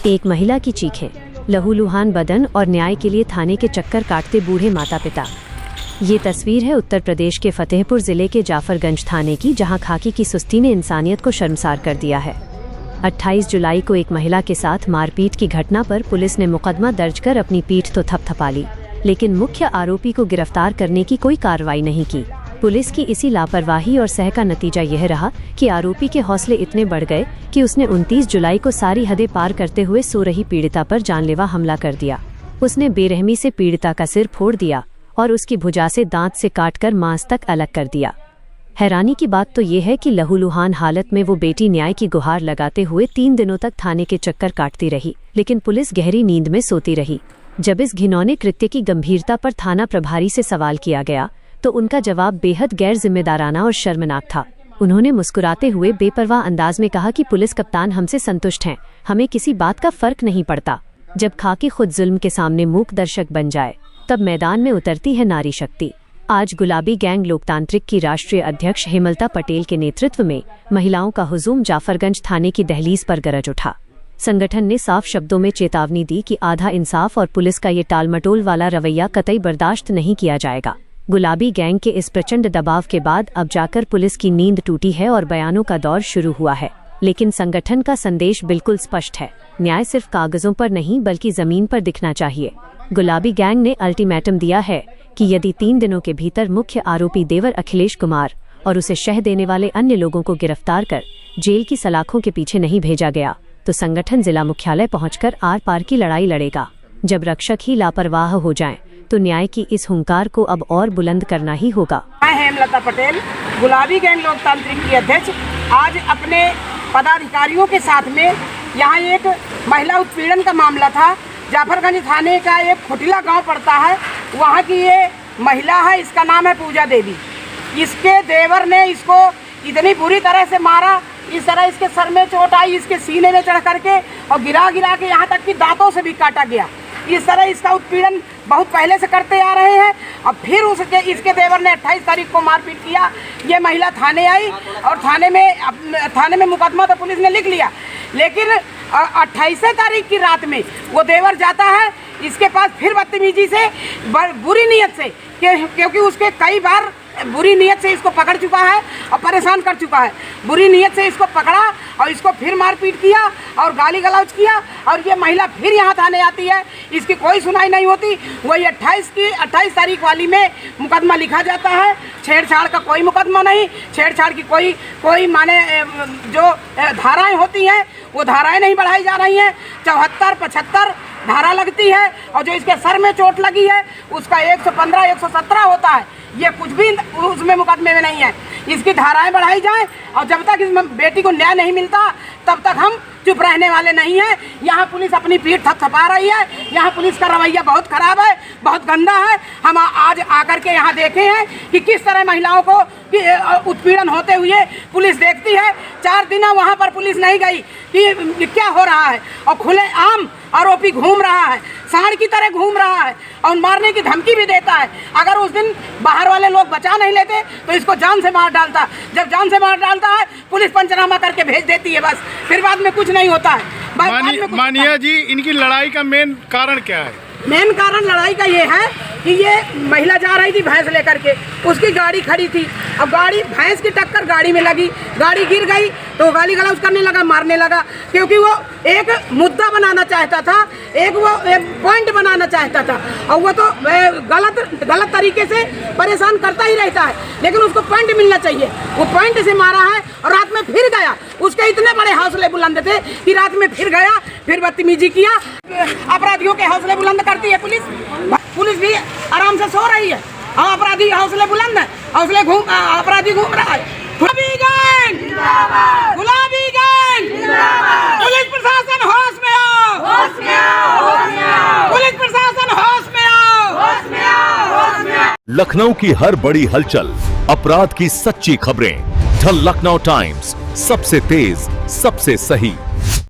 एक महिला की चीखें, लहूलुहान बदन और न्याय के लिए थाने के चक्कर काटते बूढ़े माता पिता। ये तस्वीर है उत्तर प्रदेश के फतेहपुर जिले के जाफरगंज थाने की, जहां खाकी की सुस्ती ने इंसानियत को शर्मसार कर दिया है। 28 जुलाई को एक महिला के साथ मारपीट की घटना पर पुलिस ने मुकदमा दर्ज कर अपनी पीठ तो थपथपा ली, लेकिन मुख्य आरोपी को गिरफ्तार करने की कोई कार्रवाई नहीं की। पुलिस की इसी लापरवाही और सह का नतीजा यह रहा कि आरोपी के हौसले इतने बढ़ गए कि उसने 29 जुलाई को सारी हदें पार करते हुए सो रही पीड़िता पर जानलेवा हमला कर दिया। उसने बेरहमी से पीड़िता का सिर फोड़ दिया और उसकी भुजा से दांत से काटकर मांस तक अलग कर दिया। हैरानी की बात तो ये है कि लहूलुहान हालत में वो बेटी न्याय की गुहार लगाते हुए 3 दिनों तक थाने के चक्कर काटती रही, लेकिन पुलिस गहरी नींद में सोती रही। जब इस घिनौने कृत्य की गंभीरता पर थाना प्रभारी से सवाल किया गया तो उनका जवाब बेहद गैर जिम्मेदाराना और शर्मनाक था। उन्होंने मुस्कुराते हुए बेपरवाह अंदाज में कहा कि पुलिस कप्तान हमसे संतुष्ट हैं, हमें किसी बात का फर्क नहीं पड़ता। जब खाकी खुद जुल्म के सामने मूक दर्शक बन जाए तब मैदान में उतरती है नारी शक्ति। आज गुलाबी गैंग लोकतांत्रिक की राष्ट्रीय अध्यक्ष हेमलता पटेल के नेतृत्व में महिलाओं का हुजूम जाफरगंज थाने की दहलीज पर गरज उठा। संगठन ने साफ शब्दों में चेतावनी दी कि आधा इंसाफ और पुलिस का ये टालमटोल वाला रवैया कतई बर्दाश्त नहीं किया जाएगा। गुलाबी गैंग के इस प्रचंड दबाव के बाद अब जाकर पुलिस की नींद टूटी है और बयानों का दौर शुरू हुआ है, लेकिन संगठन का संदेश बिल्कुल स्पष्ट है। न्याय सिर्फ कागजों पर नहीं बल्कि जमीन पर दिखना चाहिए। गुलाबी गैंग ने अल्टीमेटम दिया है कि यदि 3 दिनों के भीतर मुख्य आरोपी देवर अखिलेश कुमार और उसे शह देने वाले अन्य लोगों को गिरफ्तार कर जेल की सलाखों के पीछे नहीं भेजा गया तो संगठन जिला मुख्यालय पहुंचकर आर पार की लड़ाई लड़ेगा। जब रक्षक ही लापरवाह हो जाएं, तो न्याय की इस हुंकार को अब और बुलंद करना ही होगा। मैं हेमलता पटेल, गुलाबी गैंग लोकतांत्रिक की अध्यक्ष, आज अपने पदाधिकारियों के साथ में यहाँ एक महिला उत्पीड़न का मामला था। जाफरगंज थाने का एक खुटिला गांव पड़ता है, वहाँ की ये महिला है, इसका नाम है पूजा देवी। इसके देवर ने इसको इतनी बुरी तरह से मारा, इस तरह इसके सर में चोट आई, इसके सीने में चढ़ करके और गिरा के यहाँ तक कि दांतों से भी काटा गया। इस तरह इसका उत्पीड़न बहुत पहले से करते आ रहे हैं। अब फिर इसके देवर ने 28 तारीख को मारपीट किया। ये महिला थाने आई और थाने में मुकदमा तो पुलिस ने लिख लिया, लेकिन 28 तारीख की रात में वो देवर जाता है इसके पास फिर बदतमीजी से, बुरी नीयत से, क्योंकि उसके कई बार बुरी नीयत से इसको पकड़ चुका है और परेशान कर चुका है। बुरी नीयत से इसको पकड़ा और इसको फिर मारपीट किया और गाली गलौज किया, और ये महिला फिर यहाँ थाने आती है, इसकी कोई सुनाई नहीं होती। वही 28 तारीख वाली में मुकदमा लिखा जाता है। छेड़छाड़ का कोई मुकदमा नहीं, छेड़छाड़ की कोई माने जो धाराएं होती हैं वो धाराएं नहीं बढ़ाई जा रही हैं। 74, 75 धारा लगती है और जो इसके सर में चोट लगी है उसका 115, 117 होता है। ये कुछ भी उसमें मुकदमे में नहीं है। इसकी धाराएं बढ़ाई जाएं और जब तक इस बेटी को न्याय नहीं मिलता तब तक हम चुप रहने वाले नहीं हैं। यहाँ पुलिस अपनी पीठ थपथपा रही है। यहाँ पुलिस का रवैया बहुत खराब है, बहुत गंदा है। हम आज आकर के यहाँ देखे हैं कि किस तरह महिलाओं को उत्पीड़न होते हुए पुलिस देखती है। 4 दिन वहाँ पर पुलिस नहीं गई कि क्या हो रहा है, और खुले आम आरोपी घूम रहा है, सांड की तरह घूम रहा है और मारने की धमकी भी देता है। अगर उस दिन बाहर वाले लोग बचा नहीं लेते तो इसको जान से मार डालता। जब जान से मार डालता है पुलिस पंचनामा करके भेज देती है, बस फिर बाद में कुछ नहीं होता है। मानिया जी, इनकी लड़ाई का मेन कारण क्या है? मेन कारण लड़ाई का ये है कि ये महिला जा रही थी भैंस लेकर के, उसकी गाड़ी खड़ी थी, अब भैंस की टक्कर गाड़ी में लगी, गाड़ी गिर गई तो गाली गलौज करने लगा, मारने लगा, क्योंकि वो एक मुद्दा बनाना चाहता था, एक पॉइंट बनाना चाहता था, और वो तो गलत तरीके से परेशान करता ही रहता है, लेकिन उसको पॉइंट मिलना चाहिए। वो पॉइंट से मारा है और रात में फिर गया। उसके इतने बड़े हौसले बुलंद थे कि रात में फिर गया, फिर बदतमीजी किया। अपराधियों के हौसले बुलंद करती है पुलिस भी आराम से सो रही है और अपराधी हौसले बुलंद है, अपराधी घूम रहा है। गुलाबी गैंग, गुलाबी गैंग, पुलिस प्रशासन होश में आओ, पुलिस प्रशासन होश में आओ। लखनऊ की हर बड़ी हलचल, अपराध की सच्ची खबरें, द लखनऊ टाइम्स, सबसे तेज, सबसे सही।